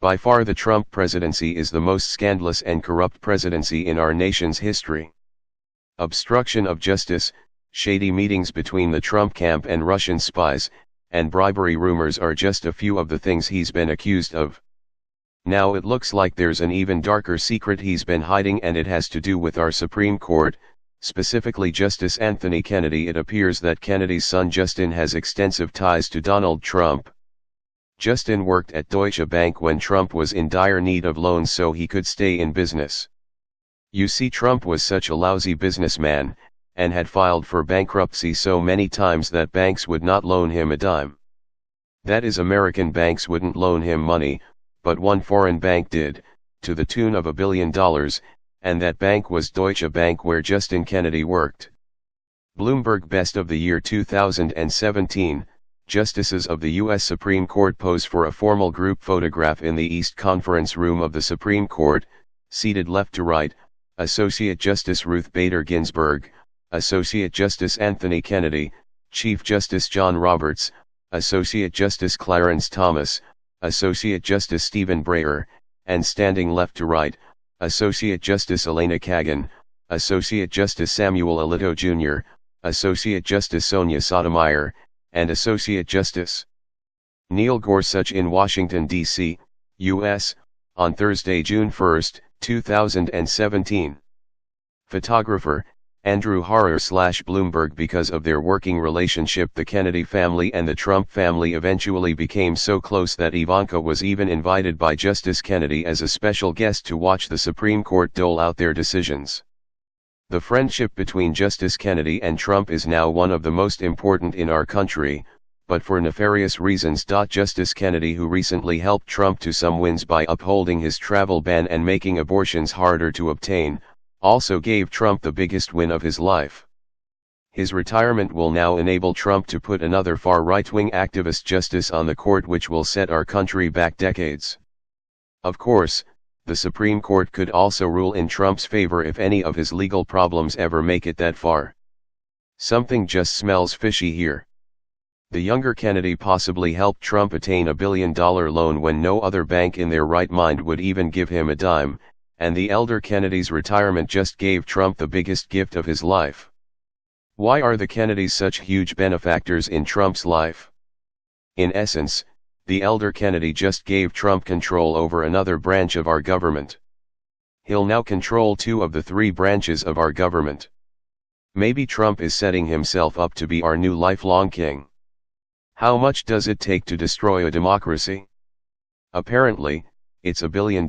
By far the Trump presidency is the most scandalous and corrupt presidency in our nation's history. Obstruction of justice, shady meetings between the Trump camp and Russian spies, and bribery rumors are just a few of the things he's been accused of. Now it looks like there's an even darker secret he's been hiding, and it has to do with our Supreme Court, specifically Justice Anthony Kennedy. It appears that Kennedy's son Justin has extensive ties to Donald Trump. Justin worked at Deutsche Bank when Trump was in dire need of loans so he could stay in business. You see, Trump was such a lousy businessman, and had filed for bankruptcy so many times that banks would not loan him a dime. That is, American banks wouldn't loan him money, but one foreign bank did, to the tune of $1 billion, and that bank was Deutsche Bank, where Justin Kennedy worked. Bloomberg Best of the Year 2017, Justices of the U.S. Supreme Court pose for a formal group photograph in the East Conference Room of the Supreme Court, seated left to right: Associate Justice Ruth Bader Ginsburg, Associate Justice Anthony Kennedy, Chief Justice John Roberts, Associate Justice Clarence Thomas, Associate Justice Stephen Breyer, and standing left to right, Associate Justice Elena Kagan, Associate Justice Samuel Alito Jr., Associate Justice Sonia Sotomayor, and Associate Justice Neil Gorsuch in Washington, D.C., U.S., on Thursday, June 1, 2017. Photographer, Andrew Harrer/Bloomberg. Because of their working relationship, the Kennedy family and the Trump family eventually became so close that Ivanka was even invited by Justice Kennedy as a special guest to watch the Supreme Court dole out their decisions. The friendship between Justice Kennedy and Trump is now one of the most important in our country, but for nefarious reasons. Justice Kennedy, who recently helped Trump to some wins by upholding his travel ban and making abortions harder to obtain, also gave Trump the biggest win of his life. His retirement will now enable Trump to put another far right-wing activist justice on the court, which will set our country back decades. Of course, the Supreme Court could also rule in Trump's favor if any of his legal problems ever make it that far. Something just smells fishy here. The younger Kennedy possibly helped Trump attain $1 billion loan when no other bank in their right mind would even give him a dime, and the elder Kennedy's retirement just gave Trump the biggest gift of his life. Why are the Kennedys such huge benefactors in Trump's life? In essence, the elder Kennedy just gave Trump control over another branch of our government. He'll now control 2 of the 3 branches of our government. Maybe Trump is setting himself up to be our new lifelong king. How much does it take to destroy a democracy? Apparently, it's $1 billion.